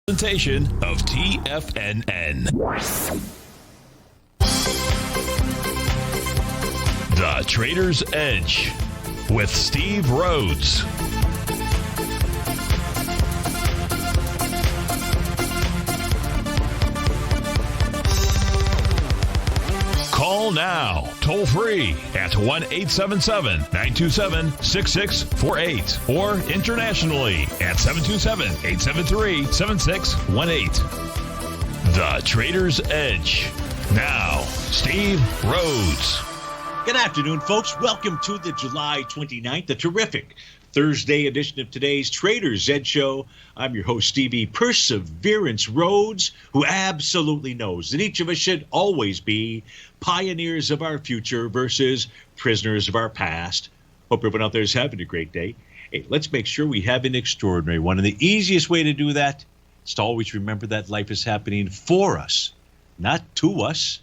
Presentation of TFNN. The Trader's Edge with Steve Rhodes. Call now, toll free at 1-877-927-6648 or internationally at 727-873-7618. The Trader's Edge. Now, Steve Rhodes. Good afternoon, folks. Welcome to the July 29th, the terrific Thursday edition of today's Trader's Edge Show. I'm your host, Stevie Perseverance Rhodes, who absolutely knows that each of us should always be pioneers of our future versus prisoners of our past. Hope everyone out there is having a great day. Hey, let's make sure we have an extraordinary one. And the easiest way to do that is to always remember that life is happening for us, not to us.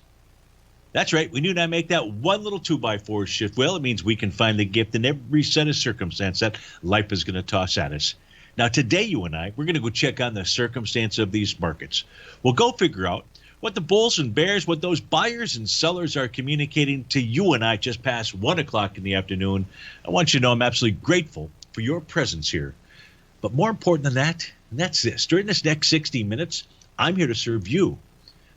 That's right. We do not make that one little 2x4 shift. Well, it means we can find the gift in every set of circumstance that life is going to toss at us. Now, today, you and I, we're going to go check on the circumstance of these markets. We'll go figure out what the bulls and bears, what those buyers and sellers are communicating to you and I just past 1 o'clock in the afternoon. I want you to know I'm absolutely grateful for your presence here. But more important than that, and that's this. During this next 60 minutes, I'm here to serve you.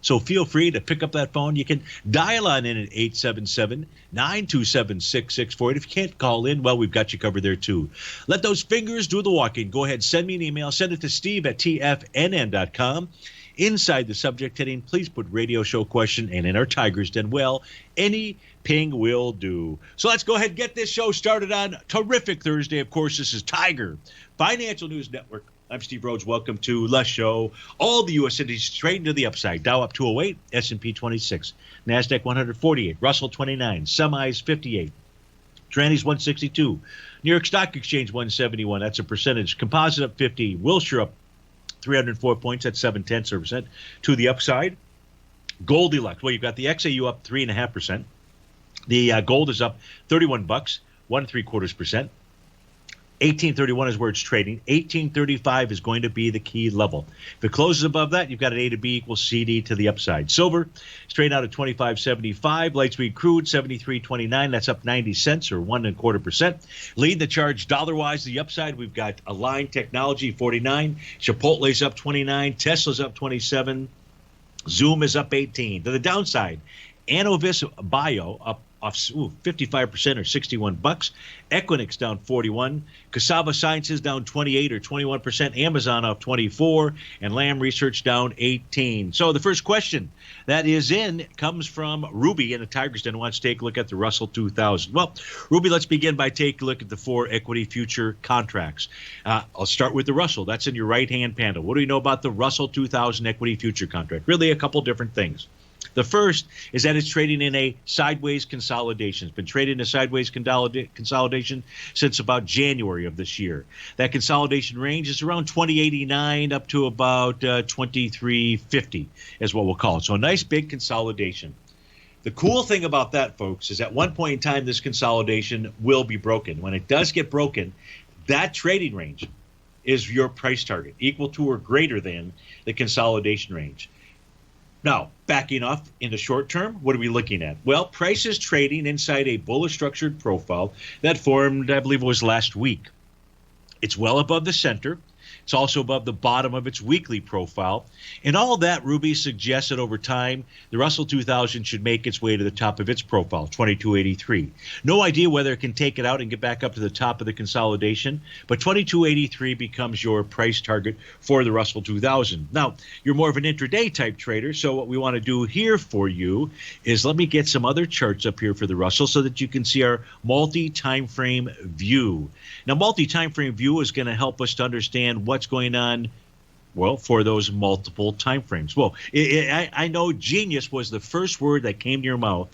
So feel free to pick up that phone. You can dial on in at 877-927-6648. If you can't call in, well, we've got you covered there too. Let those fingers do the walking. Go ahead, send me an email. Send it to steve@tfnn.com. Inside the subject heading, please put radio show question, and in our Tigers Den, well, any ping will do. So let's go ahead and get this show started on terrific Thursday. Of course, this is Tiger Financial News Network. I'm Steve Rhodes. Welcome to the show. All the U.S. indices trading to the upside. Dow up 208, S&P 26, NASDAQ 148, Russell 29, semis 58, trannies 162, New York Stock Exchange 171. That's a percentage. Composite up 50, Wilshire up 304 points. That's 0.7% to the upside. Goldilocks. Well, you've got the XAU up 3.5%. The gold is up $31, 1.75%. 1831 is where it's trading. 1835 is going to be the key level. If it closes above that, you've got an A to B equals CD to the upside. Silver is trading out at 25.75. Light sweet crude 73.29. That's up 90 cents or 1.25%. Lead the charge dollar-wise to the upside. We've got Align Technology 49. Chipotle's up 29. Tesla's up 27. Zoom is up 18. To the downside, Anovis Bio up 55% or $61. Equinix down 41. Cassava Sciences down 28 or 21%. Amazon up 24. And Lam Research down 18. So the first question that is in comes from Ruby in the Tigers Den. Wants to take a look at the Russell 2000. Well, Ruby, let's begin by taking a look at the 4 equity future contracts. I'll start with the Russell. That's in your right-hand panel. What do we know about the Russell 2000 equity future contract? Really a couple different things. The first is that it's trading in a sideways consolidation. It's been trading in a sideways consolidation since about January of this year. That consolidation range is around 2089 up to about 2350 is what we'll call it. So a nice big consolidation. The cool thing about that, folks, is at one point in time, this consolidation will be broken. When it does get broken, that trading range is your price target, equal to or greater than the consolidation range. Now, backing off in the short term, what are we looking at? Well, price is trading inside a bullish structured profile that formed, I believe it was last week. It's well above the center. It's also above the bottom of its weekly profile. And all that, Ruby, suggests that over time, the Russell 2000 should make its way to the top of its profile, 2283. No idea whether it can take it out and get back up to the top of the consolidation, but 2283 becomes your price target for the Russell 2000. Now, you're more of an intraday type trader, so what we want to do here for you is let me get some other charts up here for the Russell so that you can see our multi-time frame view. Now, multi-time frame view is going to help us to understand what's going on, well, for those multiple time frames. Well, I know genius was the first word that came to your mind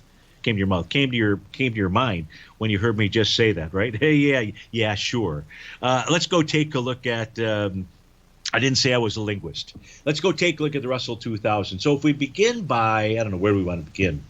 when you heard me just say that, right? Hey, yeah, sure. Let's go take a look at. I didn't say I was a linguist. Let's go take a look at the Russell 2000. So if we begin by, I don't know where we want to begin.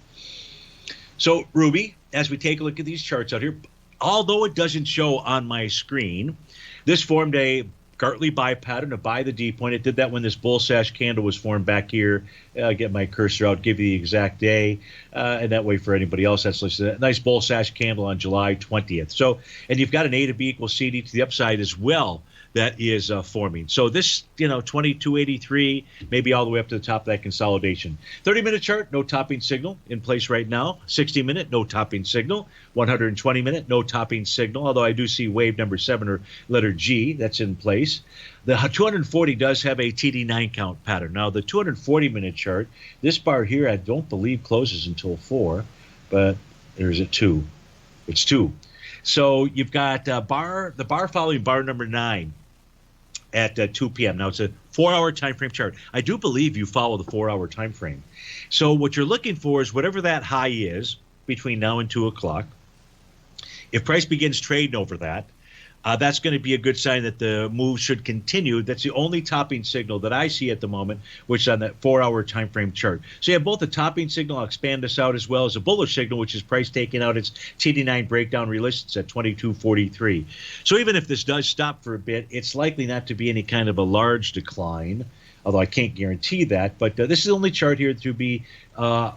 So Ruby, as we take a look at these charts out here, although it doesn't show on my screen, this formed a Gartley buy pattern to buy the D point. It did that when this bull sash candle was formed back here. Get my cursor out, give you the exact day, and that way for anybody else that's listening. Nice bull sash candle on July 20th. So, and you've got an A to B equals CD to the upside as well. That is forming. So this, 2283, maybe all the way up to the top of that consolidation. 30-minute chart, no topping signal in place right now. 60-minute, no topping signal. 120-minute, no topping signal, although I do see wave number 7 or letter G. That's in place. The 240 does have a TD9 count pattern. Now, the 240-minute chart, this bar here, I don't believe closes until 4, but there's a 2. It's 2. So you've got the bar following bar number 9. At 2 p.m. Now, it's a 4-hour time frame chart. I do believe you follow the 4-hour time frame. So what you're looking for is whatever that high is between now and 2 o'clock. If price begins trading over that, that's going to be a good sign that the move should continue. That's the only topping signal that I see at the moment, which is on that 4-hour time frame chart. So you have both a topping signal, I'll expand this out, as well as a bullish signal, which is price taking out its TD9 breakdown resistance at 2243. So even if this does stop for a bit, it's likely not to be any kind of a large decline, although I can't guarantee that. But this is the only chart here to be, I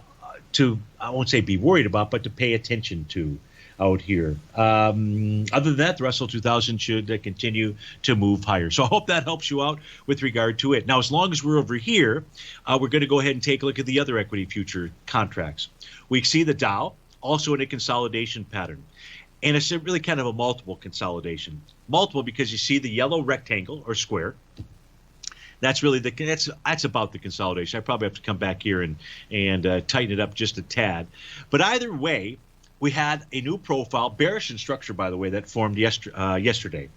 won't say be worried about, but to pay attention to out here. Other than that, the Russell 2000 should continue to move higher. So I hope that helps you out with regard to it. Now, as long as we're over here, we're going to go ahead and take a look at the other equity future contracts. We see the Dow also in a consolidation pattern. And it's really kind of a multiple consolidation. Multiple because you see the yellow rectangle or square. That's really that's about the consolidation. I probably have to come back here and tighten it up just a tad. But either way, we had a new profile, bearish in structure, by the way, that formed yesterday.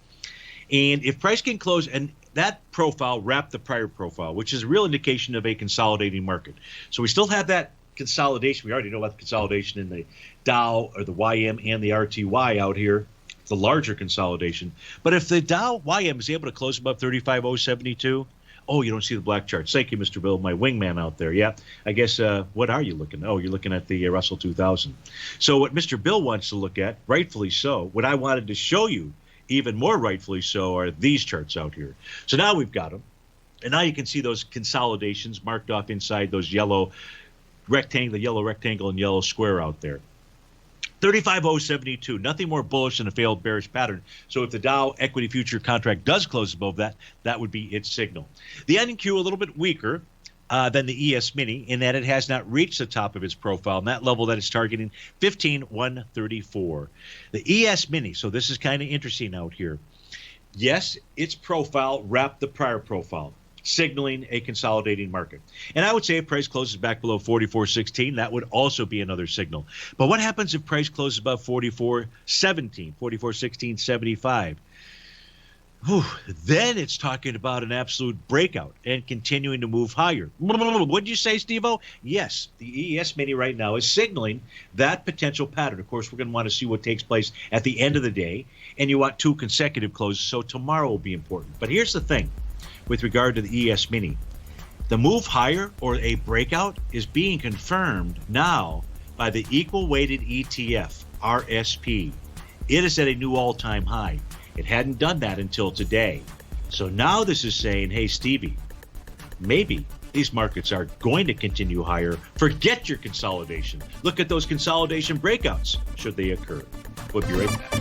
And if price can close, and that profile wrapped the prior profile, which is a real indication of a consolidating market. So we still have that consolidation. We already know about the consolidation in the Dow or the YM and the RTY out here, the larger consolidation. But if the Dow YM is able to close above 35,072, oh, you don't see the black charts. Thank you, Mr. Bill, my wingman out there. Yeah, I guess what are you looking at? Oh, you're looking at the Russell 2000. So what Mr. Bill wants to look at, rightfully so, what I wanted to show you, even more rightfully so, are these charts out here. So now we've got them. And now you can see those consolidations marked off inside those yellow rectangle, the yellow rectangle and yellow square out there. 35,072, nothing more bullish than a failed bearish pattern. So if the Dow equity future contract does close above that, that would be its signal. The NQ a little bit weaker than the ES Mini in that it has not reached the top of its profile, and that level that it's targeting, 15,134. The ES Mini, so this is kind of interesting out here. Yes, its profile wrapped the prior profile, signaling a consolidating market. And I would say if price closes back below 44.16, that would also be another signal. But what happens if price closes above 44.17, 44.1675? Then it's talking about an absolute breakout and continuing to move higher. What did you say, Steve-O? Yes, the ES Mini right now is signaling that potential pattern. Of course, we're going to want to see what takes place at the end of the day, and you want 2 consecutive closes, so tomorrow will be important. But here's the thing. With regard to the ES Mini, the move higher or a breakout is being confirmed now by the equal weighted ETF, RSP. It is at a new all-time high. It hadn't done that until today. So now this is saying, hey, Stevie, maybe these markets are going to continue higher. Forget your consolidation. Look at those consolidation breakouts, should they occur. We'll be right back.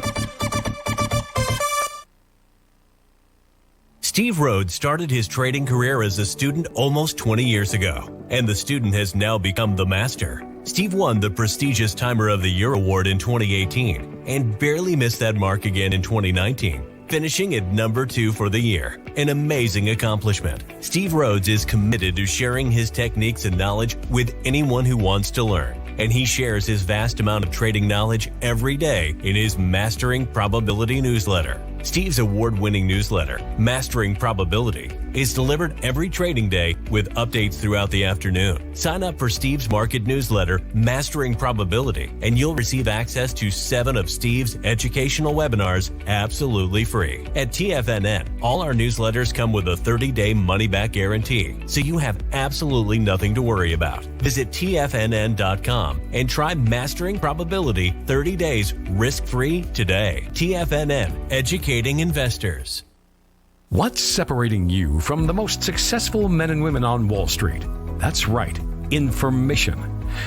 Steve Rhodes started his trading career as a student almost 20 years ago, and the student has now become the master. Steve won the prestigious Timer of the Year award in 2018 and barely missed that mark again in 2019, finishing at number 2 for the year. An amazing accomplishment. Steve Rhodes is committed to sharing his techniques and knowledge with anyone who wants to learn, and he shares his vast amount of trading knowledge every day in his Mastering Probability newsletter. Steve's award-winning newsletter, Mastering Probability, is delivered every trading day with updates throughout the afternoon. Sign up for Steve's market newsletter, Mastering Probability, and you'll receive access to 7 of Steve's educational webinars absolutely free. At TFNN, all our newsletters come with a 30-day money-back guarantee, so you have absolutely nothing to worry about. Visit TFNN.com and try Mastering Probability 30 days risk-free today. TFNN, educating investors. What's separating you from the most successful men and women on Wall Street? That's right, information.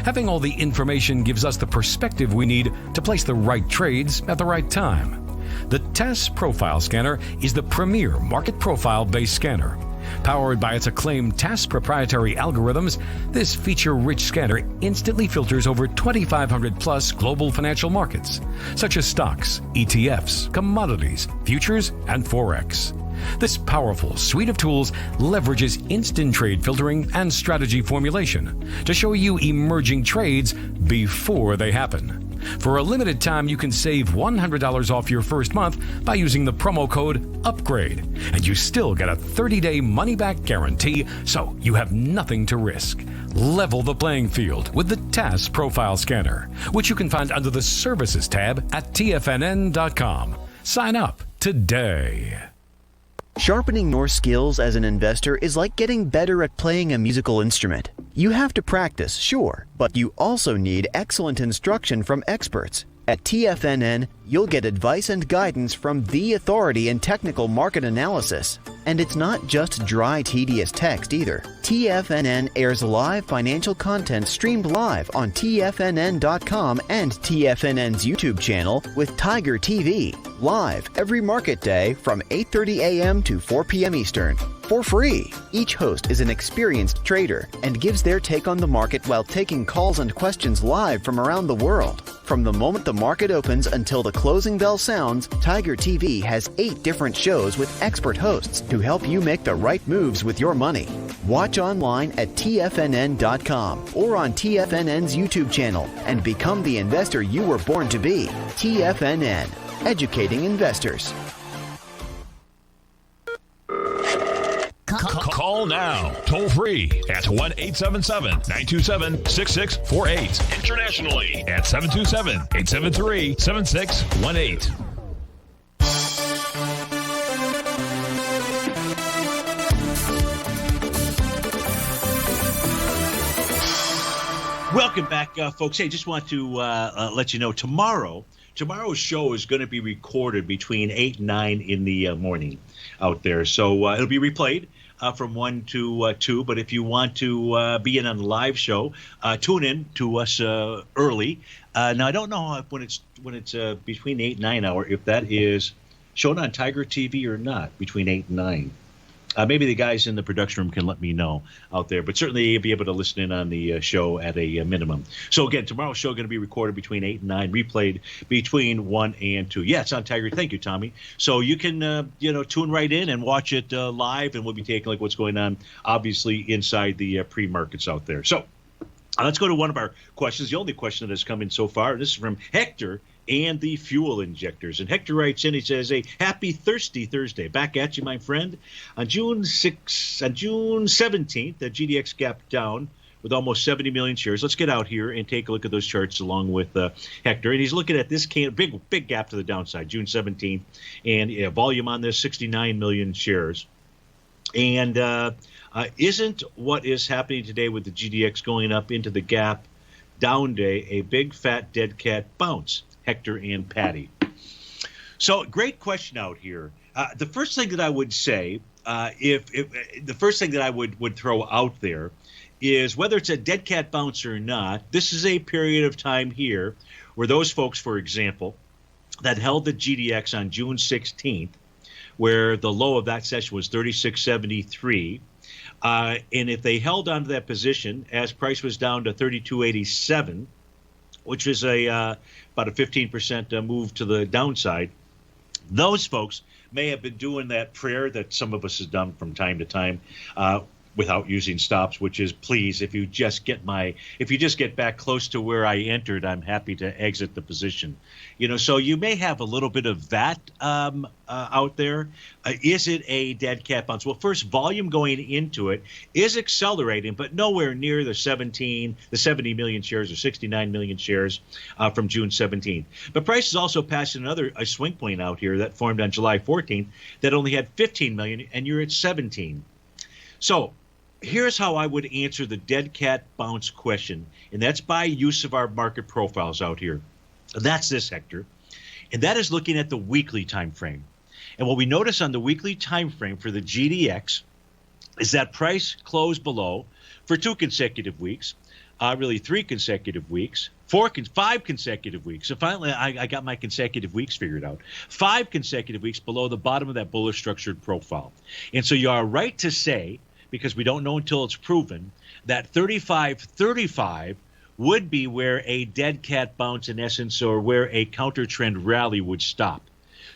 Having all the information gives us the perspective we need to place the right trades at the right time. The TAS Profile Scanner is the premier market profile-based scanner. Powered by its acclaimed TAS proprietary algorithms, this feature-rich scanner instantly filters over 2,500-plus global financial markets, such as stocks, ETFs, commodities, futures, and Forex. This powerful suite of tools leverages instant trade filtering and strategy formulation to show you emerging trades before they happen. For a limited time, you can save $100 off your first month by using the promo code UPGRADE, and you still get a 30-day money-back guarantee, so you have nothing to risk. Level the playing field with the TAS Profile Scanner, which you can find under the Services tab at TFNN.com. Sign up today. Sharpening your skills as an investor is like getting better at playing a musical instrument. You have to practice, sure, but you also need excellent instruction from experts. At TFNN, you'll get advice and guidance from the authority in technical market analysis. And it's not just dry, tedious text either. TFNN airs live financial content streamed live on TFNN.com and TFNN's YouTube channel with Tiger TV, live every market day from 8:30 a.m. to 4 p.m. Eastern, for free. Each host is an experienced trader and gives their take on the market while taking calls and questions live from around the world. From the moment the market opens until the closing bell sounds, Tiger TV has 8 different shows with expert hosts to help you make the right moves with your money. Watch online at TFNN.com or on TFNN's YouTube channel and become the investor you were born to be. TFNN, educating investors. Call now, toll free at 1-877-927-6648. Internationally at 727-873-7618. Welcome back, folks. Hey, just want to let you know tomorrow's show is going to be recorded between 8 and 9 in the morning out there. So it'll be replayed from 1 to 2. But if you want to be in on the live show, tune in to us early. Now, I don't know when it's between 8 and 9 hour, if that is shown on Tiger TV or not, between 8 and 9. Maybe the guys in the production room can let me know out there, but certainly you'll be able to listen in on the show at a minimum. So again, tomorrow's show going to be recorded between 8 and 9, replayed between 1 and 2. Yeah, it's on Tiger. Thank you, Tommy. So you can tune right in and watch it live, and we'll be taking what's going on, obviously, inside the pre-markets out there. So let's go to one of our questions, the only question that has come in so far. This is from Hector and the fuel injectors. And Hector writes in, he says, a happy Thirsty Thursday. Back at you, my friend. On June 17th, the GDX gapped down with almost 70 million shares. Let's get out here and take a look at those charts along with Hector. And he's looking at this big gap to the downside, June 17th. And volume on this, 69 million shares. And isn't what is happening today with the GDX going up into the gap down day a big fat dead cat bounce? Hector and Patty. So great question out here. The first thing that I would say, the first thing that I would throw out there is whether it's a dead cat bounce or not, this is a period of time here where those folks, for example, that held the GDX on June 16th, where the low of that session was 36.73, and if they held onto that position as price was down to 32.87, which is about a 15% move to the downside, those folks may have been doing that prayer that some of us have done from time to time without using stops, which is, please, if you just get back close to where I entered, I'm happy to exit the position. So you may have a little bit of that out there. Is it a dead cat bounce? Well, first, volume going into it is accelerating, but nowhere near the 70 million shares or 69 million shares from June 17th. But price is also passing a swing point out here that formed on July 14th that only had 15 million, and you're at 17. So here's how I would answer the dead cat bounce question, and that's by use of our market profiles out here. That's this, Hector, and that is looking at the weekly time frame. And what we notice on the weekly time frame for the GDX is that price closed below for 2 consecutive weeks, really 3 consecutive weeks, 5 consecutive weeks. So finally, I got my consecutive weeks figured out. 5 consecutive weeks below the bottom of that bullish structured profile. And so you are right to say, because we don't know until it's proven, that 35.35 would be where a dead cat bounce in essence, or where a counter trend rally would stop.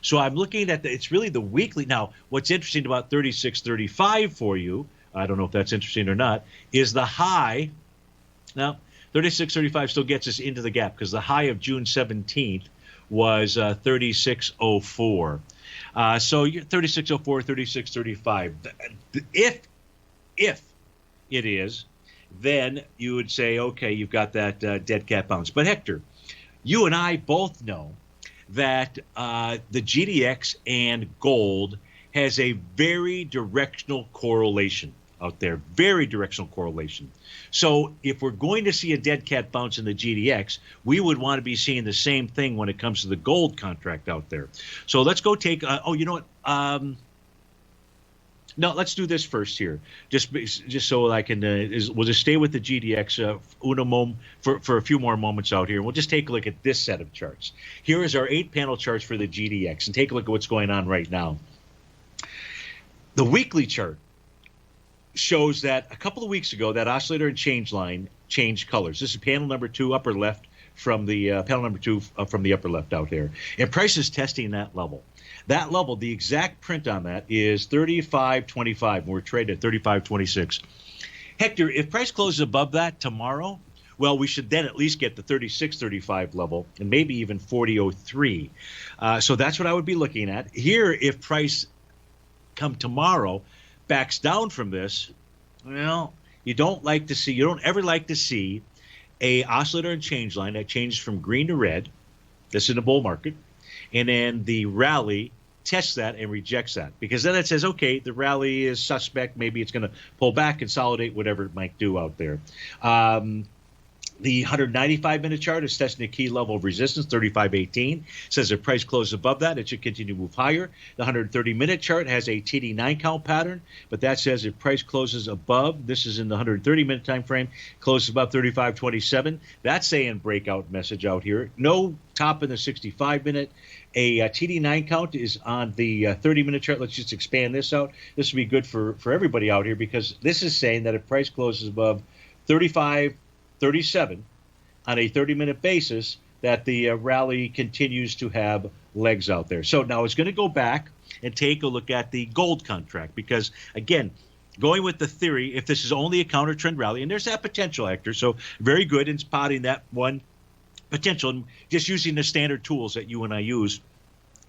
So I'm looking at it's really the weekly. Now, what's interesting about 36.35 for you, I don't know if that's interesting or not, is the high. Now, 36.35 still gets us into the gap because the high of June 17th was 36.04. So you're 36.04, 36.35. If it is, then you would say, okay, you've got that dead cat bounce. But Hector, you and I both know that the GDX and gold has a very directional correlation out there, very directional correlation. So if we're going to see a dead cat bounce in the GDX, we would want to be seeing the same thing when it comes to the gold contract out there. So let's go take, you know what? No, let's do this first here, just so I can. We'll just stay with the GDX for a few more moments out here. We'll just take a look at this set of charts. Here is our 8-panel charts for the GDX, and take a look at what's going on right now. The weekly chart shows that a couple of weeks ago, that oscillator and change line changed colors. This is panel number 2, upper left, from the panel number 2 from the upper left out there, and price is testing that level. That level, the exact print on that is 35.25. We're traded at 35.26. Hector, if price closes above that tomorrow, well, we should then at least get the 36.35 level and maybe even 40.03. So that's what I would be looking at. Here, if price come tomorrow backs down from this, well, you don't ever like to see a oscillator and change line that changes from green to red. This is in a bull market. And then the rally tests that and rejects that, because then it says, okay, the rally is suspect. Maybe it's going to pull back, consolidate, whatever it might do out there. The 195-minute chart is testing a key level of resistance, 35.18. Says if price closes above that, it should continue to move higher. The 130-minute chart has a TD9 count pattern, but that says if price closes above, this is in the 130-minute time frame, closes above 35.27. That's saying breakout message out here. No top in the 65-minute. A TD9 count is on the 30-minute chart. Let's just expand this out. This would be good for everybody out here, because this is saying that if price closes above 35.37 on a 30-minute basis, that the rally continues to have legs out there. So now it's going to go back and take a look at the gold contract, because, again, going with the theory, if this is only a counter trend rally, and there's that potential, Hector, so very good in spotting that one potential and just using the standard tools that you and I use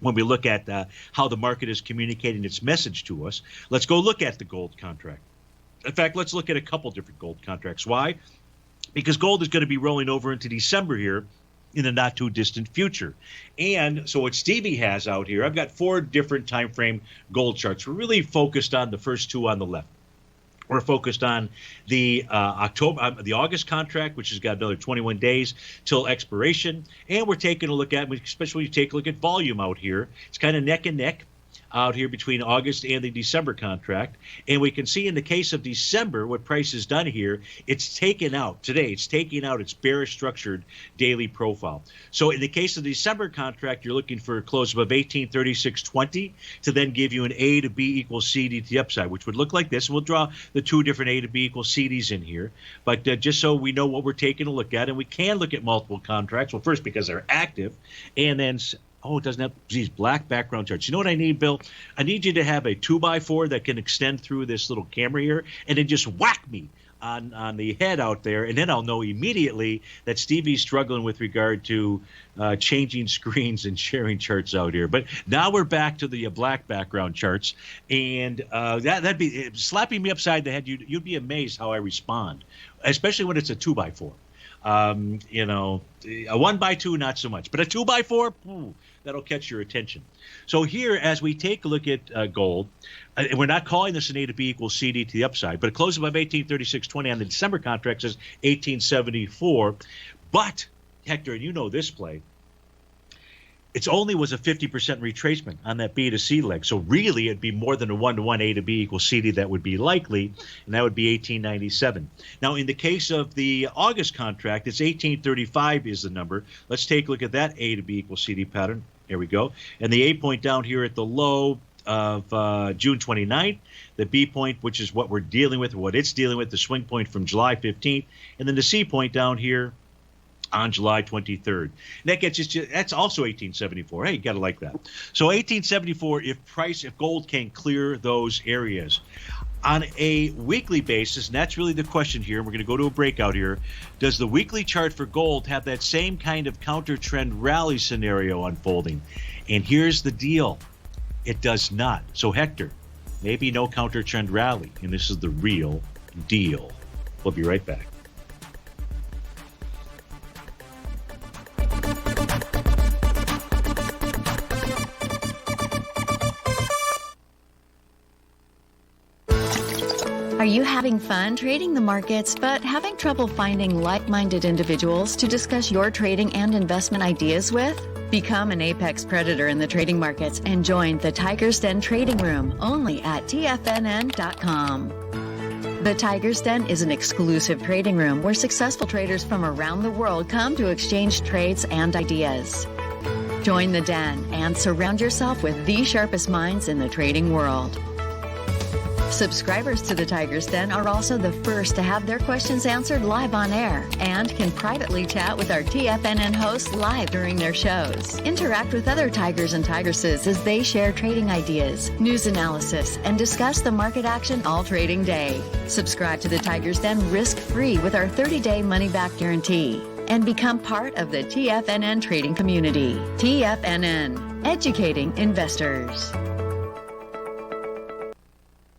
when we look at how the market is communicating its message to us. Let's go look at the gold contract. In fact, let's look at a couple different gold contracts. Why? Because gold is going to be rolling over into December here in the not too distant future. And so what Stevie has out here, I've got 4 different time frame gold charts. We're really focused on the first 2 on the left. We're focused on the August contract, which has got another 21 days till expiration. And we're taking a look at, especially when you take a look at volume out here, it's kind of neck and neck out here between August and the December contract. And we can see in the case of December, what price has done here, it's taken out its bearish structured daily profile. So in the case of the December contract, you're looking for a close above 1836.20 to then give you an A to B equals CD to the upside, which would look like this. We'll draw the 2 different A to B equals CDs in here, but just so we know what we're taking a look at, and we can look at multiple contracts. Well, first, because they're active, and then it doesn't have these black background charts. You know what I need, Bill? I need you to have a 2x4 that can extend through this little camera here and then just whack me on the head out there, and then I'll know immediately that Stevie's struggling with regard to changing screens and sharing charts out here. But now we're back to the black background charts, and that'd be slapping me upside the head. You'd be amazed how I respond, especially when it's a 2x4. A 1x2, not so much, but a 2x4, that'll catch your attention. So here, as we take a look at gold, we're not calling this an A to B equals CD to the upside, but it closes above 1836.20 on the December contract, says 1874. But, Hector, and you know this play, It's only was a 50% retracement on that B to C leg. So really, it'd be more than a 1-to-1 A to B equals CD that would be likely, and that would be 1897. Now, in the case of the August contract, it's 1835 is the number. Let's take a look at that A to B equals CD pattern. There we go. And the A point down here at the low of June 29th, the B point, which is what we're dealing with, what it's dealing with, the swing point from July 15th, and then the C point down here on July 23rd. And that gets us to, that's also 1874. Hey, you got to like that. So 1874, if gold can clear those areas. On a weekly basis, and that's really the question here, and we're going to go to a breakout here, does the weekly chart for gold have that same kind of counter trend rally scenario unfolding? And here's the deal. It does not. So Hector, maybe no counter trend rally, and this is the real deal. We'll be right back. Are you having fun trading the markets but having trouble finding like-minded individuals to discuss your trading and investment ideas with? Become an apex predator in the trading markets and join the Tiger's Den Trading Room only at TFNN.com. The Tiger's Den is an exclusive trading room where successful traders from around the world come to exchange trades and ideas. Join the den and surround yourself with the sharpest minds in the trading world. Subscribers to the Tiger's Den are also the first to have their questions answered live on air and can privately chat with our TFNN hosts live during their shows. Interact with other Tigers and Tigresses as they share trading ideas, news analysis, and discuss the market action all trading day. Subscribe to the Tiger's Den risk-free with our 30-day money-back guarantee and become part of the TFNN trading community. TFNN, educating investors.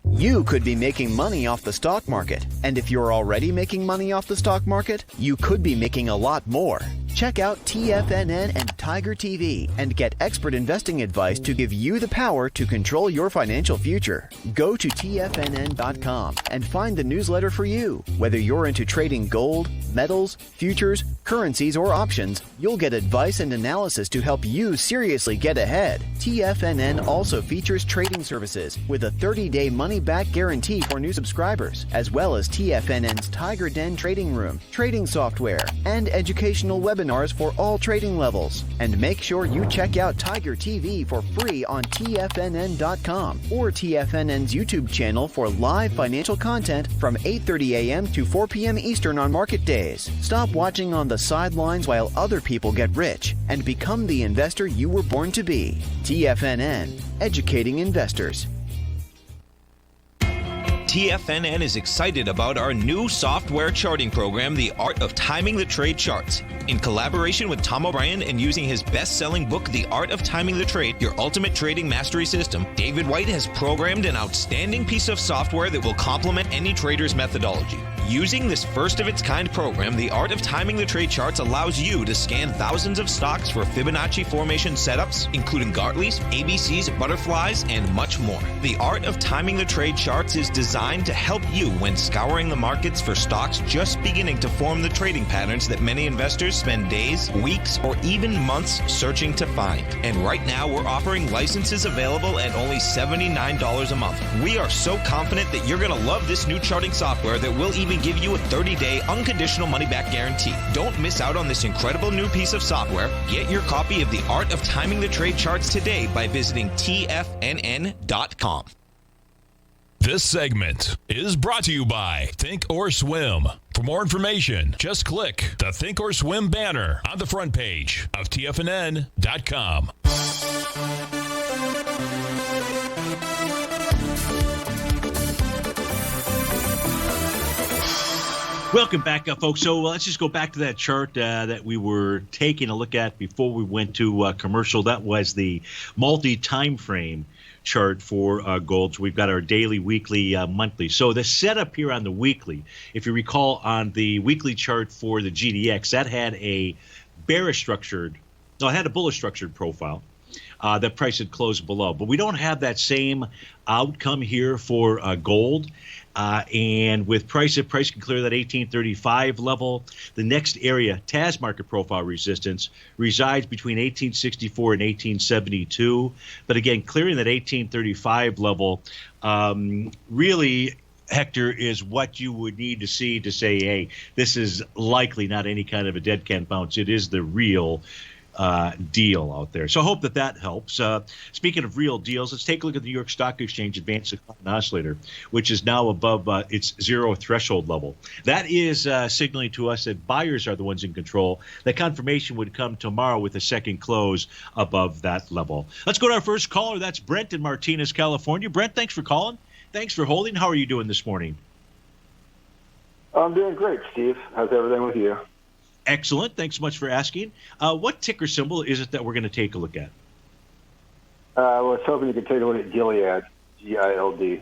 You could be making money off the stock market. And if you're already making money off the stock market, you could be making a lot more. Check out TFNN and Tiger TV and get expert investing advice to give you the power to control your financial future. Go to TFNN.com and find the newsletter for you. Whether you're into trading gold, metals, futures, currencies, or options, you'll get advice and analysis to help you seriously get ahead. TFNN also features trading services with a 30-day money-back guarantee for new subscribers, as well as TFNN's Tiger Den Trading Room, trading software, and educational webinars for all trading levels. And make sure you check out Tiger TV for free on TFNN.com or TFNN's YouTube channel for live financial content from 8:30 a.m. to 4 p.m. Eastern on market days. Stop watching on the sidelines while other people get rich and become the investor you were born to be. TFNN, educating investors. TFNN is excited about our new software charting program, The Art of Timing the Trade Charts. In collaboration with Tom O'Brien and using his best-selling book, The Art of Timing the Trade, Your Ultimate Trading Mastery System, David White has programmed an outstanding piece of software that will complement any trader's methodology. Using this first-of-its-kind program, The Art of Timing the Trade Charts allows you to scan thousands of stocks for Fibonacci formation setups, including Gartley's, ABCs, butterflies, and much more. The Art of Timing the Trade Charts is designed to help you when scouring the markets for stocks just beginning to form the trading patterns that many investors spend days, weeks, or even months searching to find. And right now, we're offering licenses available at only $79 a month. We are so confident that you're going to love this new charting software that will even give you a 30-day unconditional money-back guarantee. Don't miss out on this incredible new piece of software. Get your copy of The Art of Timing the Trade Charts today by visiting TFNN.com. This segment is brought to you by Thinkorswim. For more information, just click the Thinkorswim banner on the front page of TFNN.com. Welcome back, folks. So let's just go back to that chart that we were taking a look at before we went to commercial. That was the multi-time frame chart for gold. So we've got our daily, weekly, monthly. So the setup here on the weekly, if you recall on the weekly chart for the GDX, that had a bullish structured profile. that price had closed below. But we don't have that same outcome here for gold. And with price, if price can clear that 1835 level, the next area, TAS market profile resistance, resides between 1864 and 1872. But again, clearing that 1835 level really, Hector, is what you would need to see to say, hey, this is likely not any kind of a dead cat bounce. It is the real deal out there. So I hope that helps. Speaking of real deals, let's take a look at the New York Stock Exchange Advanced Decline Oscillator, which is now above its zero threshold level. That is signaling to us that buyers are the ones in control. That confirmation would come tomorrow with a second close above that level. Let's go to our first caller. That's Brent in Martinez, California. Brent, thanks for calling. Thanks for holding. How are you doing this morning? I'm doing great, Steve. How's everything with you? Excellent. Thanks so much for asking. What ticker symbol is it that we're going to take a look at? I was hoping you could take a look at Gilead, G-I-L-D.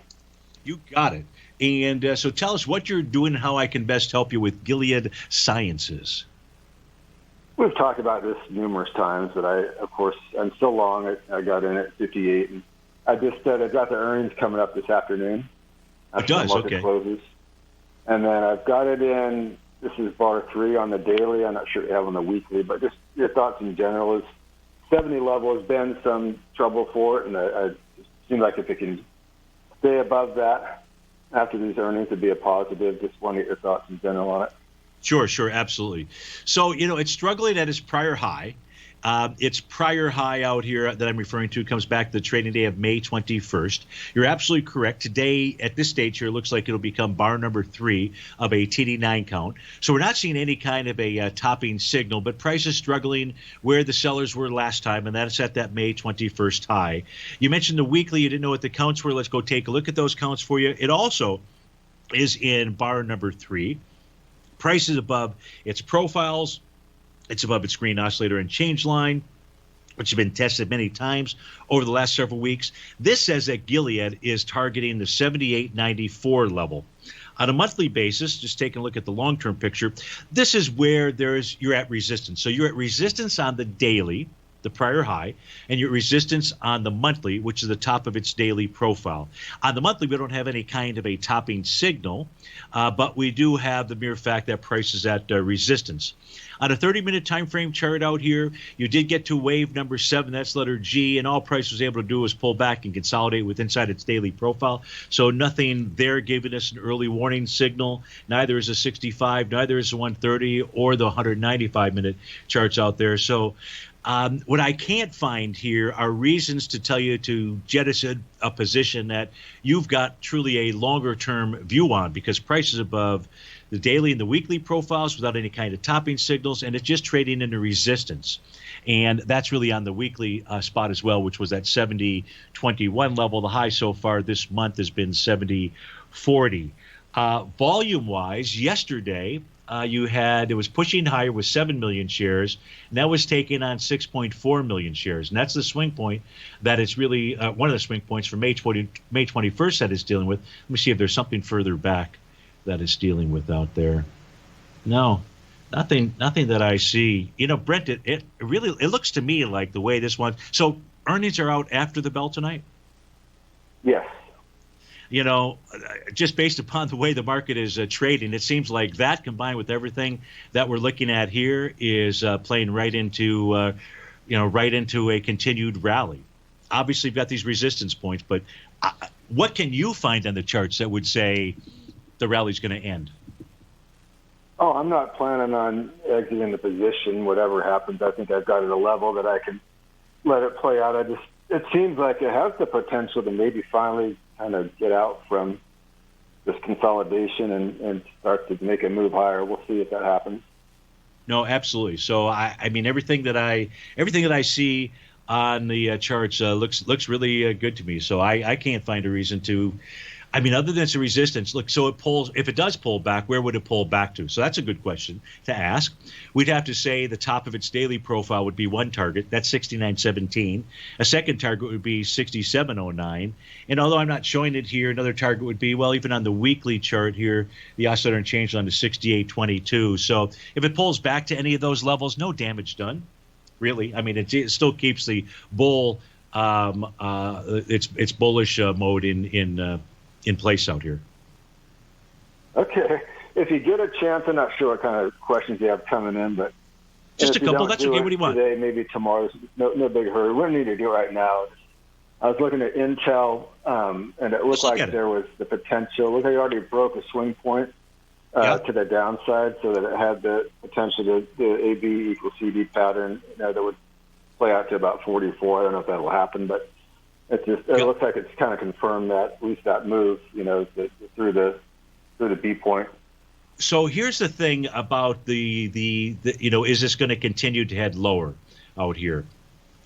You got it. And so tell us what you're doing and how I can best help you with Gilead Sciences. We've talked about this numerous times, but I'm still long. I got in at 58. And I just I got the earnings coming up this afternoon. It does, the market okay. Closes. And then I've got it in. This is bar 3 on the daily. I'm not sure what you have on the weekly, but just your thoughts in general. Is 70 level has been some trouble for it, and it seems like if it can stay above that after these earnings, it'd be a positive. Just want to get your thoughts in general on it. Sure, absolutely. So, it's struggling at its prior high. Its prior high out here that I'm referring to comes back to the trading day of May 21st. You're absolutely correct. Today, at this stage here, it looks like it'll become bar number 3 of a TD9 count. So we're not seeing any kind of a topping signal, but price is struggling where the sellers were last time, and that's at that May 21st high. You mentioned the weekly. You didn't know what the counts were. Let's go take a look at those counts for you. It also is in bar number 3. Price is above its profiles. It's above its green oscillator and change line, which have been tested many times over the last several weeks. This says that Gilead is targeting the 78.94 level. On a monthly basis, just taking a look at the long-term picture, this is where you're at resistance. So you're at resistance on the daily, the prior high, and your resistance on the monthly, which is the top of its daily profile. On the monthly, we don't have any kind of a topping signal, but we do have the mere fact that price is at resistance. On a 30-minute time frame chart out here, you did get to wave number 7. That's letter G, and all price was able to do was pull back and consolidate with inside its daily profile. So nothing there giving us an early warning signal. Neither is a 65, neither is a 130, or the 195-minute charts out there. So what I can't find here are reasons to tell you to jettison a position that you've got truly a longer-term view on, because price is above the daily and the weekly profiles without any kind of topping signals, and it's just trading into resistance. And that's really on the weekly spot as well, which was at 70.21 level. The high so far this month has been 70.40. Volume-wise, yesterday, it was pushing higher with 7 million shares, and that was taking on 6.4 million shares. And that's the swing point that it's really one of the swing points for May 21st that it's dealing with. Let me see if there's something further back that it's dealing with out there. No, nothing that I see. Brent, it looks to me like the way this one. So earnings are out after the bell tonight? Yes. Just based upon the way the market is trading, it seems like that combined with everything that we're looking at here is playing right into a continued rally. Obviously, you've got these resistance points, but what can you find on the charts that would say the rally's going to end? Oh, I'm not planning on exiting the position. Whatever happens, I think I've got it at a level that I can let it play out. It seems like it has the potential to maybe finally kind of get out from this consolidation and start to make a move higher. We'll see if that happens. No, absolutely. So I mean, everything that I see on the charts looks really good to me. So I can't find a reason to. I mean, other than it's a resistance, look, so if it does pull back, where would it pull back to? So that's a good question to ask. We'd have to say the top of its daily profile would be one target. That's 69.17. A second target would be 67.09. And although I'm not showing it here, another target would be, well, even on the weekly chart here, the oscillator change line to 68.22. So if it pulls back to any of those levels, no damage done. really. I mean, it still keeps the bull, it's bullish mode in place out here. Okay. If you get a chance, I'm not sure what kind of questions you have coming in, but just a couple. That's okay. What do you want? Today, maybe tomorrow. No big hurry. We don't need to do it right now. I was looking at Intel, and it looked like there was the potential. Look, they already broke a swing point to the downside, so that it had the potential to the AB equals CD pattern that would play out to about 44. I don't know if that'll happen, but it looks like it's kind of confirmed that at least that move, through the B point. So here's the thing about the is this going to continue to head lower out here?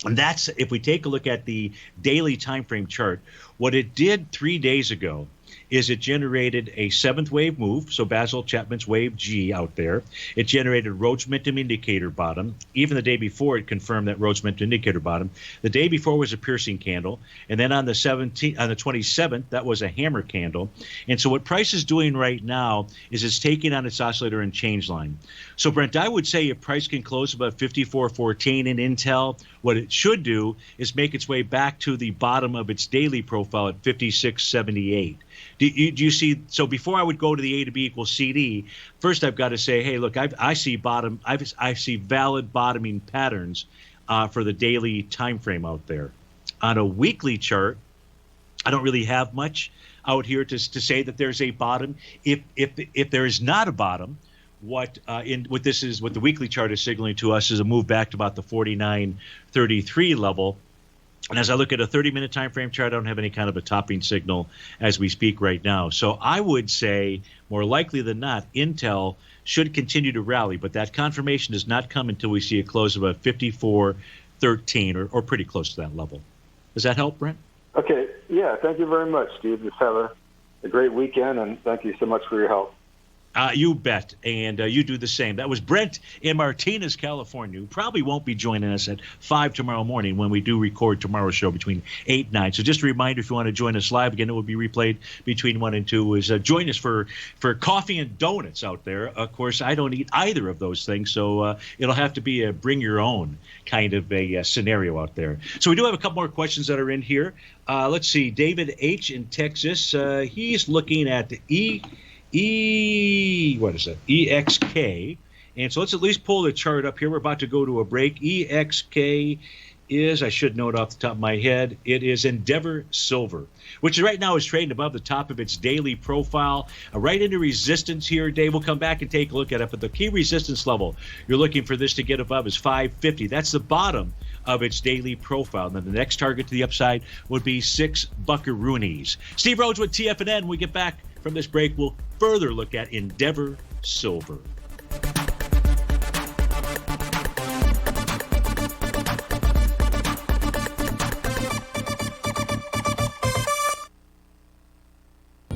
And that's, if we take a look at the daily time frame chart, what it did 3 days ago is it generated a 7th wave move, so Basil Chapman's wave G out there. It generated Rhodes momentum indicator bottom. Even the day before, it confirmed that Rhodes momentum indicator bottom. The day before was a piercing candle, and then on the 27th, that was a hammer candle. And so what price is doing right now is it's taking on its oscillator and change line. So Brent, I would say if price can close above 54.14 in Intel, what it should do is make its way back to the bottom of its daily profile at 56.78. Do you see? So before I would go to the A to B equals CD, first I've got to say, hey, look, I see valid bottoming patterns for the daily time frame out there. On a weekly chart, I don't really have much out here to say that there's a bottom. If there is not a bottom, what the weekly chart is signaling to us is a move back to about the 49.33 level. And as I look at a 30-minute time frame chart, I don't have any kind of a topping signal as we speak right now. So I would say, more likely than not, Intel should continue to rally, but that confirmation does not come until we see a close of a 54.13 or pretty close to that level. Does that help, Brent? Okay. Yeah, thank you very much, Steve. Just have a great weekend, and thank you so much for your help. You bet, and you do the same. That was Brent in Martinez, California, who probably won't be joining us at 5 tomorrow morning when we do record tomorrow's show between 8 and 9. So just a reminder, if you want to join us live, again, it will be replayed between 1 and 2, is join us for coffee and donuts out there. Of course, I don't eat either of those things, so it'll have to be a bring your own kind of a scenario out there. So we do have a couple more questions that are in here. Let's see, David H. in Texas, he's looking at the EXK. And so let's at least pull the chart up here. We're about to go to a break. EXK is, I should know it off the top of my head, it is Endeavor Silver, which right now is trading above the top of its daily profile, right into resistance here. Dave, we'll come back and take a look at it. But the key resistance level you're looking for this to get above is 550. That's the bottom of its daily profile. And then the next target to the upside would be 6 buckaroonies. Steve Rhodes with TFNN. When we get back from this break, we'll further look at Endeavor Silver.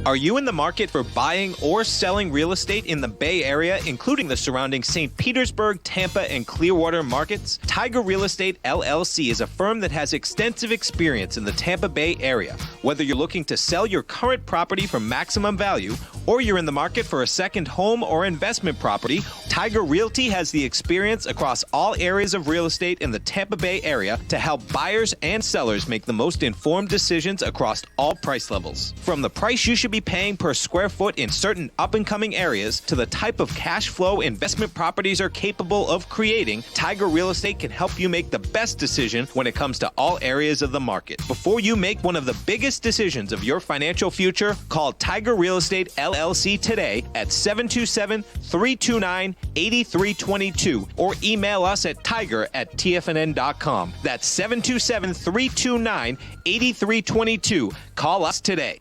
Are you in the market for buying or selling real estate in the Bay Area, including the surrounding St. Petersburg, Tampa, and Clearwater markets? Tiger Real Estate LLC is a firm that has extensive experience in the Tampa Bay area. Whether you're looking to sell your current property for maximum value, or you're in the market for a second home or investment property, Tiger Realty has the experience across all areas of real estate in the Tampa Bay area to help buyers and sellers make the most informed decisions across all price levels. From the price you should be paying per square foot in certain up-and-coming areas to the type of cash flow investment properties are capable of creating, Tiger Real Estate can help you make the best decision when it comes to all areas of the market. Before you make one of the biggest decisions of your financial future, call Tiger Real Estate LLC today at 727-329-8322 or email us at tiger@tfnn.com. That's 727-329-8322. Call us today.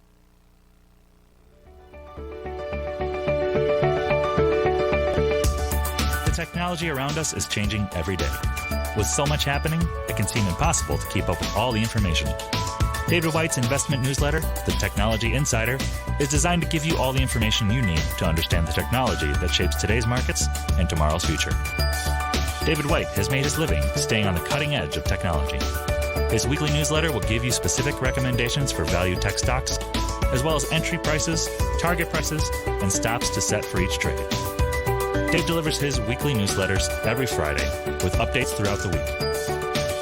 The technology around us is changing every day. With so much happening, it can seem impossible to keep up with all the information. David White's investment newsletter, The Technology Insider, is designed to give you all the information you need to understand the technology that shapes today's markets and tomorrow's future. David White has made his living staying on the cutting edge of technology. His weekly newsletter will give you specific recommendations for value tech stocks, as well as entry prices, target prices, and stops to set for each trade. Dave delivers his weekly newsletters every Friday with updates throughout the week.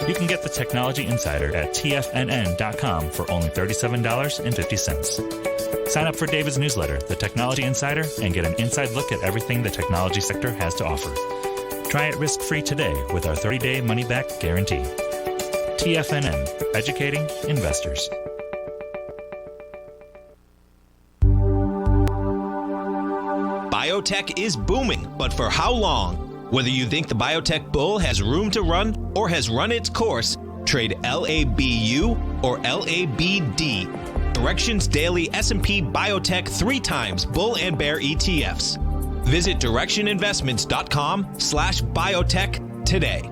You can get the Technology Insider at TFNN.com for only $37.50. Sign up for David's newsletter, The Technology Insider, and get an inside look at everything the technology sector has to offer. Try it risk-free today with our 30-day money-back guarantee. TFNN, educating investors. Biotech is booming, but for how long? Whether you think the biotech bull has room to run or has run its course, trade LABU or LABD. Directions Daily S&P Biotech 3 times bull and bear ETFs. Visit directioninvestments.com/biotech today.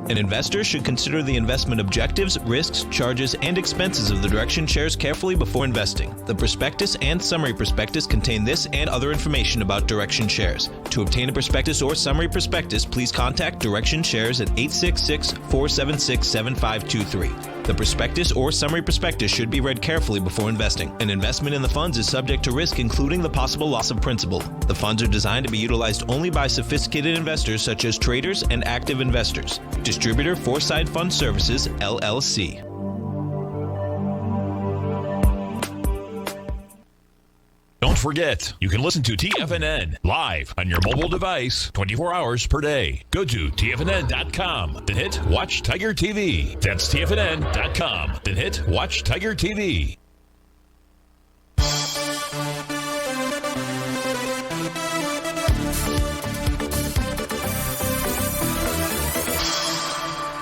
An investor should consider the investment objectives, risks, charges, and expenses of the Direction shares carefully before investing. The prospectus and summary prospectus contain this and other information about Direction shares. To obtain a prospectus or summary prospectus, please contact Direction shares at 866-476-7523. The prospectus or summary prospectus should be read carefully before investing. An investment in the funds is subject to risk, including the possible loss of principal. The funds are designed to be utilized only by sophisticated investors such as traders and active investors. Distributor Foreside Fund Services, LLC. Don't forget, you can listen to TFNN live on your mobile device 24 hours per day. Go to TFNN.com, then hit Watch Tiger TV. That's TFNN.com, then hit Watch Tiger TV.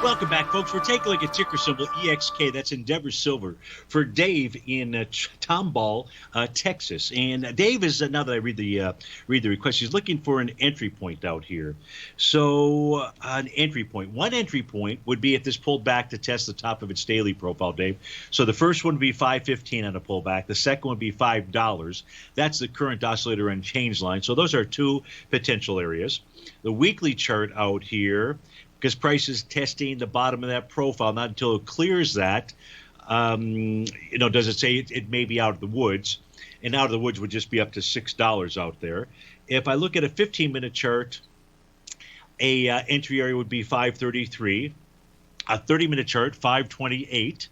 Welcome back, folks. We're taking a look at ticker symbol EXK. That's Endeavor Silver for Dave in Tomball, Texas. And Dave is, now that I read the request, he's looking for an entry point out here. So an entry point. One entry point would be if this pulled back to test the top of its daily profile, Dave. So the first one would be $5.15 on a pullback. The second would be $5. That's the current oscillator and change line. So those are two potential areas. The weekly chart out here, because price is testing the bottom of that profile, not until it clears that, does it say it may be out of the woods, and out of the woods would just be up to $6 out there. If I look at a 15-minute chart, a entry area would be $5.33, a 30-minute chart, $5.28.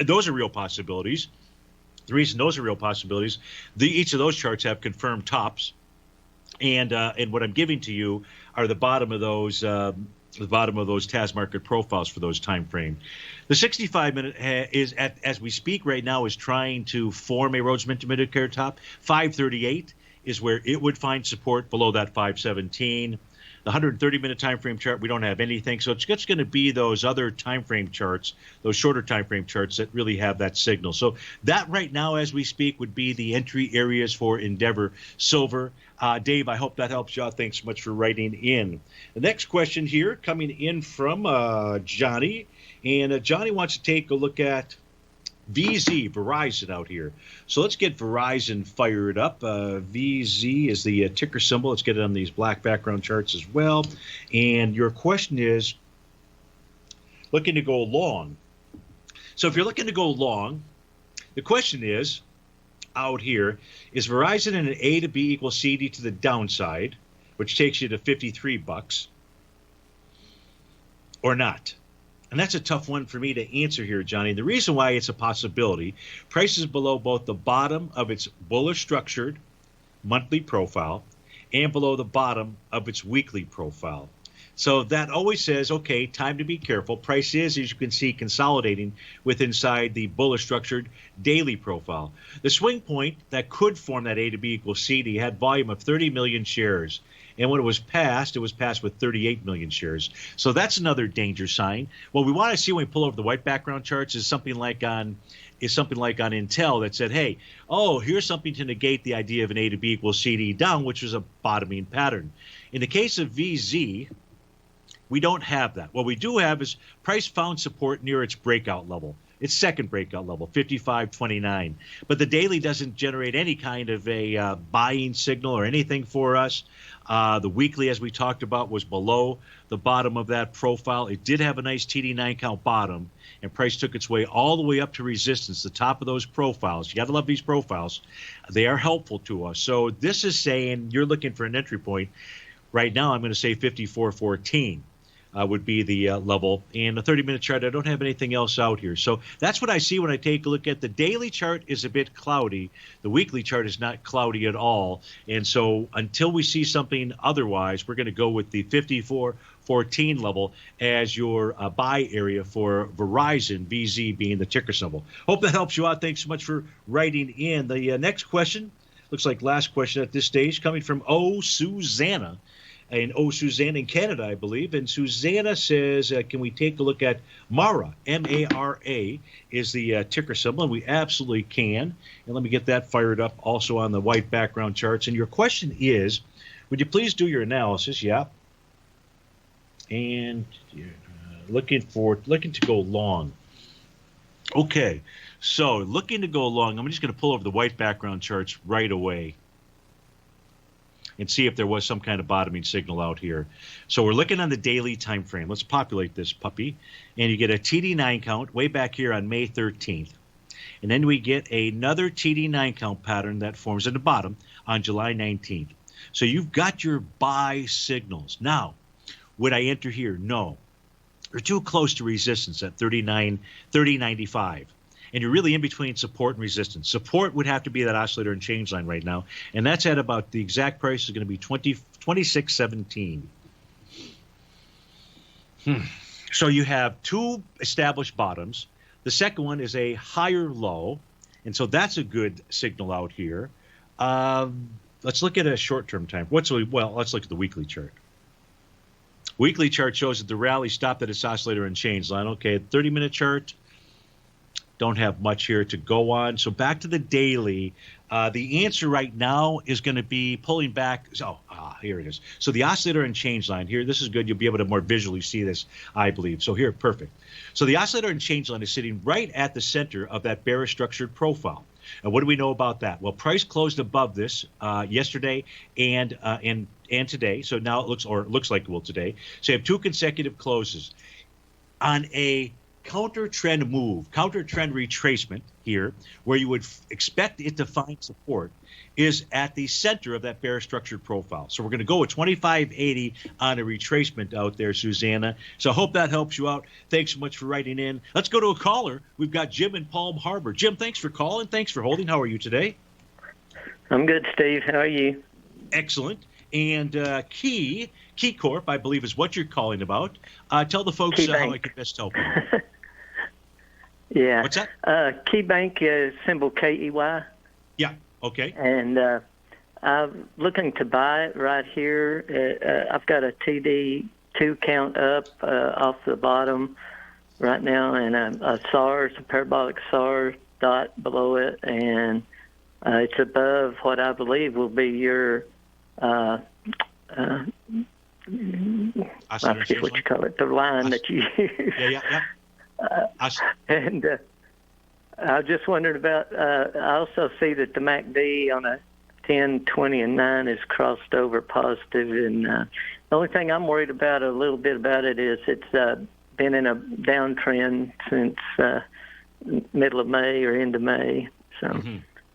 Those are real possibilities. The reason those are real possibilities, each of those charts have confirmed tops, and what I'm giving to you are the bottom of those TAS market profiles for those time frame. The 65-minute is, as we speak right now, is trying to form a Rhodes Mid-Care top. 538 is where it would find support below that 517. The 130-minute time frame chart, we don't have anything. So it's just going to be those other time frame charts, those shorter time frame charts that really have that signal. So that right now, as we speak, would be the entry areas for Endeavor Silver. Dave, I hope that helps you out. Thanks so much for writing in. The next question here coming in from Johnny. And Johnny wants to take a look at VZ, Verizon out here. So let's get Verizon fired up. VZ is the ticker symbol. Let's get it on these black background charts as well. And your question is looking to go long. So if you're looking to go long, the question is out here, is Verizon in an A to B equals CD to the downside, which takes you to $53, or not? And that's a tough one for me to answer here, Johnny. The reason why it's a possibility, price is below both the bottom of its bullish structured monthly profile and below the bottom of its weekly profile. So that always says, okay, time to be careful. Price is, as you can see, consolidating with inside the bullish structured daily profile. The swing point that could form that A to B equals CD had volume of 30 million shares. And when it was passed with 38 million shares. So that's another danger sign. What we want to see when we pull over the white background charts is something like on Intel that said, hey, here's something to negate the idea of an A to B equals CD down, which was a bottoming pattern. In the case of VZ, we don't have that. What we do have is price found support near its breakout level. Its second breakout level, 55.29. But the daily doesn't generate any kind of a buying signal or anything for us. The weekly, as we talked about, was below the bottom of that profile. It did have a nice TD9 count bottom, and price took its way all the way up to resistance, the top of those profiles. You got to love these profiles. They are helpful to us. So this is saying you're looking for an entry point. Right now, I'm going to say 54.14 would be the level. And the 30-minute chart, I don't have anything else out here. So that's what I see when I take a look at the daily chart. Is a bit cloudy. The weekly chart is not cloudy at all. And so until we see something otherwise, we're going to go with the 54.14 level as your buy area for Verizon, VZ being the ticker symbol. Hope that helps you out. Thanks so much for writing in. The next question, looks like last question at this stage, coming from Susanna. And Susanna in Canada, I believe. And Susanna says, can we take a look at MARA? M-A-R-A is the ticker symbol, and we absolutely can. And let me get that fired up also on the white background charts. And your question is, would you please do your analysis? Yeah. And looking to go long. Okay, so looking to go long, I'm just going to pull over the white background charts right away and see if there was some kind of bottoming signal out here. So we're looking on the daily time frame. Let's populate this puppy. And you get a TD9 count way back here on May 13th. And then we get another TD9 count pattern that forms at the bottom on July 19th. So you've got your buy signals. Now, would I enter here? No. You're too close to resistance at 30.95. And you're really in between support and resistance. Support would have to be that oscillator and change line right now. And that's at about the exact price is going to be 26.17. So you have two established bottoms. The second one is a higher low. And so that's a good signal out here. Let's look at a short-term time. Let's look at the weekly chart. Weekly chart shows that the rally stopped at its oscillator and change line. Okay, 30-minute chart. Don't have much here to go on. So back to the daily. The answer right now is going to be pulling back. Here it is. So the oscillator and change line here, this is good. You'll be able to more visually see this, I believe. So here, perfect. So the oscillator and change line is sitting right at the center of that bearish structured profile. And what do we know about that? Well, price closed above this yesterday and today. So now it looks like it will today. So you have two consecutive closes on a counter trend move, counter trend retracement here, where you would expect it to find support, is at the center of that bearish structured profile. So we're going to go with 25.80 on a retracement out there, Susanna. So I hope that helps you out. Thanks so much for writing in. Let's go to a caller. We've got Jim in Palm Harbor. Jim, thanks for calling. Thanks for holding. How are you today? I'm good, Steve. How are you? Excellent. And Keycorp, I believe, is what you're calling about. Tell the folks how I can best help you. Yeah. What's that? KeyBank symbol KEY. Yeah. Okay. And I'm looking to buy it right here. I've got a TD2 count up off the bottom right now, and a SARS, a parabolic SARS dot below it, and it's above what I believe will be your I forget what you call it, the line that you use. Yeah. And I just wondered about, I also see that the MACD on a 10, 20, and 9 is crossed over positive. And the only thing I'm worried about a little bit about it is it's been in a downtrend since middle of May or end of May. So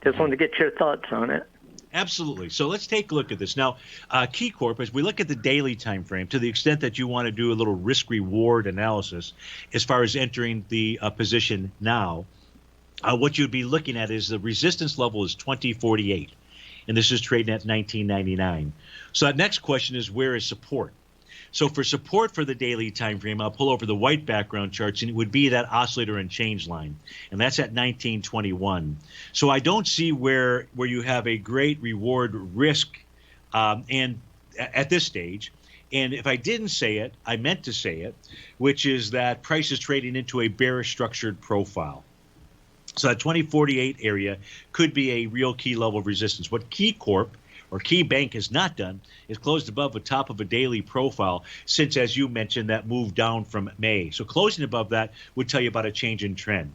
just wanted to get your thoughts on it. Absolutely. So let's take a look at this. Now, Keycorp, as we look at the daily time frame, to the extent that you want to do a little risk-reward analysis as far as entering the position now, what you'd be looking at is the resistance level is 2048, and this is trading at 19.99. So that next question is, where is support? So for support for the daily time frame, I'll pull over the white background charts, and it would be that oscillator and change line, and that's at 1921. So I don't see where you have a great reward risk and at this stage. And if I didn't say it, I meant to say it, which is that price is trading into a bearish structured profile. So that 2048 area could be a real key level of resistance. What Keycorp or KeyBank has not done is closed above the top of a daily profile since, as you mentioned, that move down from May. So closing above that would tell you about a change in trend.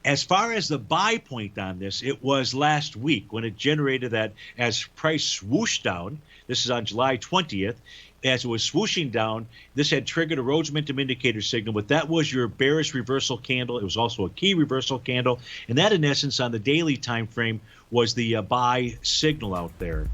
As far as the buy point on this, it was last week when it generated that as price swooshed down. This is on July 20th. As it was swooshing down, this had triggered a Rhodes momentum indicator signal, but that was your bearish reversal candle. It was also a key reversal candle, and that, in essence, on the daily time frame, was the buy signal out there.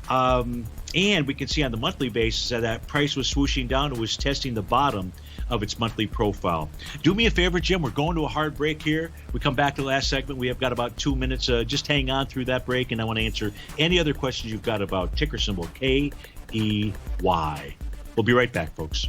And we can see on the monthly basis that price was swooshing down. It was testing the bottom of its monthly profile. Do me a favor, Jim. We're going to a hard break here. We come back to the last segment. We have got about 2 minutes. Just hang on through that break, and I want to answer any other questions you've got about ticker symbol KEY. We'll be right back, folks.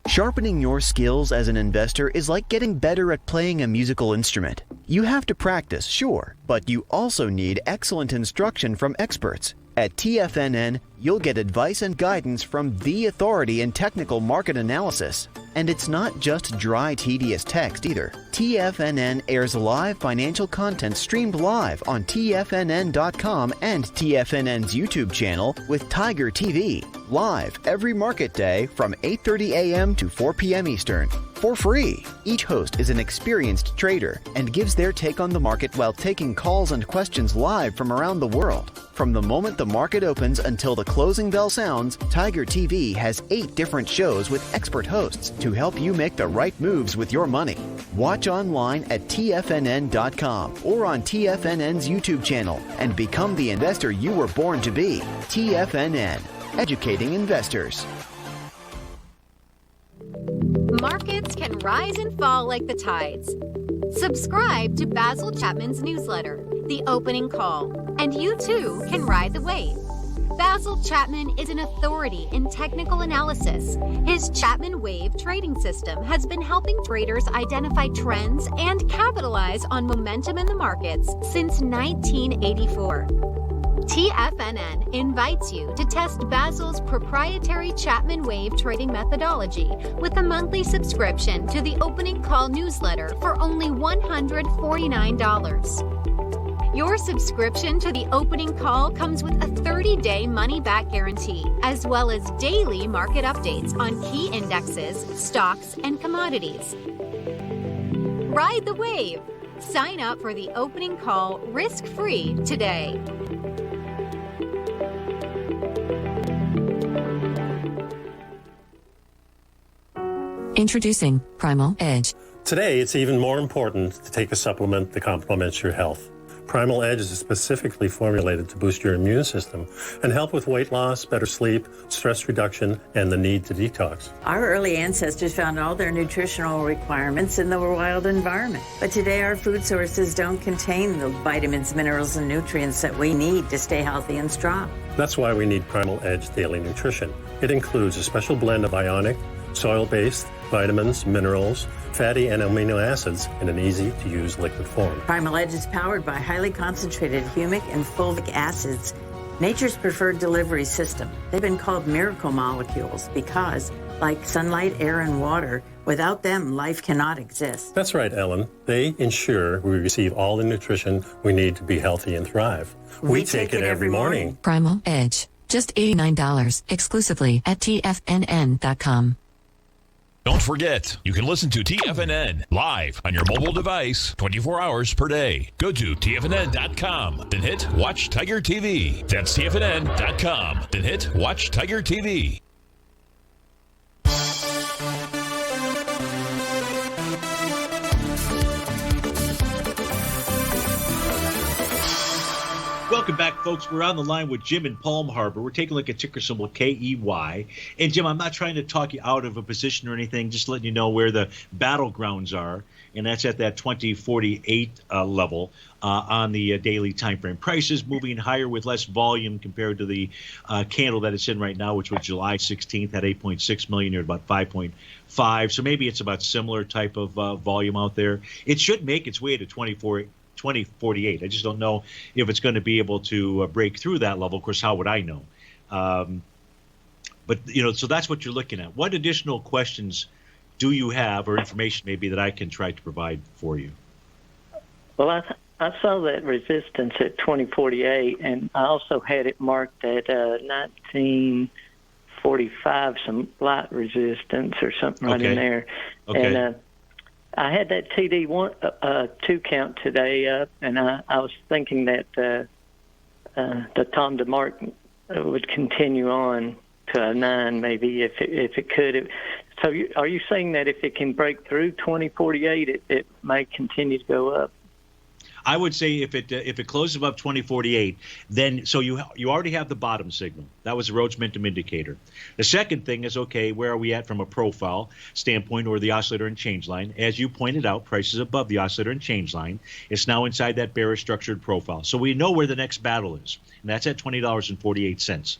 Sharpening your skills as an investor is like getting better at playing a musical instrument. You have to practice, sure, but you also need excellent instruction from experts. At TFNN, you'll get advice and guidance from the authority in technical market analysis. And it's not just dry, tedious text either. TFNN airs live financial content streamed live on TFNN.com and TFNN's YouTube channel with Tiger TV, live every market day from 8:30 a.m. to 4 p.m. Eastern. For free. Each host is an experienced trader and gives their take on the market while taking calls and questions live from around the world. From the moment the market opens until the closing bell sounds, Tiger TV has 8 different shows with expert hosts to help you make the right moves with your money. Watch online at TFNN.com or on TFNN's YouTube channel and become the investor you were born to be. TFNN, educating investors. Markets can rise and fall like the tides. Subscribe to Basil Chapman's newsletter, The Opening Call, and you too can ride the wave. Basil Chapman is an authority in technical analysis. His Chapman Wave trading system has been helping traders identify trends and capitalize on momentum in the markets since 1984. TFNN invites you to test Basil's proprietary Chapman Wave trading methodology with a monthly subscription to the Opening Call newsletter for only $149. Your subscription to the Opening Call comes with a 30-day money-back guarantee, as well as daily market updates on key indexes, stocks, and commodities. Ride the wave. Sign up for the Opening Call risk-free today. Introducing Primal Edge. Today, it's even more important to take a supplement that complements your health. Primal Edge is specifically formulated to boost your immune system and help with weight loss, better sleep, stress reduction, and the need to detox. Our early ancestors found all their nutritional requirements in the wild environment. But today, our food sources don't contain the vitamins, minerals, and nutrients that we need to stay healthy and strong. That's why we need Primal Edge Daily Nutrition. It includes a special blend of ionic, soil-based vitamins, minerals, fatty and amino acids in an easy-to-use liquid form. Primal Edge is powered by highly concentrated humic and fulvic acids, nature's preferred delivery system. They've been called miracle molecules because, like sunlight, air, and water, without them, life cannot exist. That's right, Ellen. They ensure we receive all the nutrition we need to be healthy and thrive. We take it every morning. Primal Edge. Just $89 exclusively at TFNN.com. Don't forget, you can listen to TFNN live on your mobile device 24 hours per day. Go to TFNN.com, then hit Watch Tiger TV. That's TFNN.com, then hit Watch Tiger TV. Welcome back, folks. We're on the line with Jim in Palm Harbor. We're taking a look at ticker symbol KEY. And, Jim, I'm not trying to talk you out of a position or anything, just letting you know where the battlegrounds are, and that's at that 2048 level on the daily time frame. Prices moving higher with less volume compared to the candle that it's in right now, which was July 16th, had 8.6 million. You're at about 5.5. So maybe it's about similar type of volume out there. It should make its way to 2048. I just don't know if it's going to be able to break through that level. Of course, how would I know? But, so that's what you're looking at. What additional questions do you have, or information maybe that I can try to provide for you? Well, I saw that resistance at 2048, and I also had it marked at 1945, some light resistance or something right in there. Okay. And I had that TD2 count today up, and I was thinking that the Tom DeMark would continue on to a 9, maybe if it could. So are you saying that if it can break through 2048, it may continue to go up? I would say if it closes above 2048, then so you already have the bottom signal. That was a Rhodes Momentum Indicator. The second thing is, okay, where are we at from a profile standpoint or the oscillator and change line? As you pointed out, price is above the oscillator and change line. It's now inside that bearish structured profile. So we know where the next battle is, and that's at $20.48.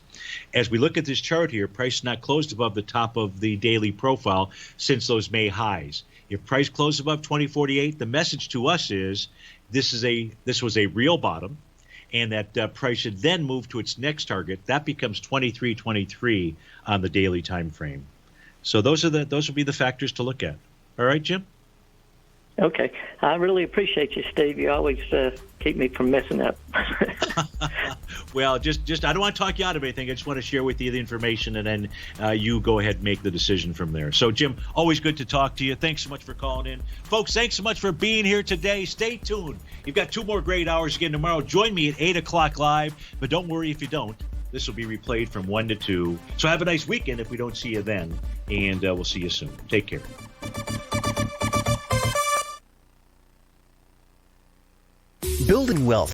As we look at this chart here, price is not closed above the top of the daily profile since those May highs. If price closes above 2048, the message to us is this was a real bottom, and that price should then move to its next target. That becomes 23.23 on the daily time frame. So those would be the factors to look at. All right, Jim? Okay. I really appreciate you, Steve. You always keep me from messing up. Well, just I don't want to talk you out of anything. I just want to share with you the information, and then you go ahead and make the decision from there. So, Jim, always good to talk to you. Thanks so much for calling in. Folks, thanks so much for being here today. Stay tuned. You've got 2 more great hours again tomorrow. Join me at 8 o'clock live, but don't worry if you don't. This will be replayed from 1 to 2. So have a nice weekend if we don't see you then, and we'll see you soon. Take care. Building wealth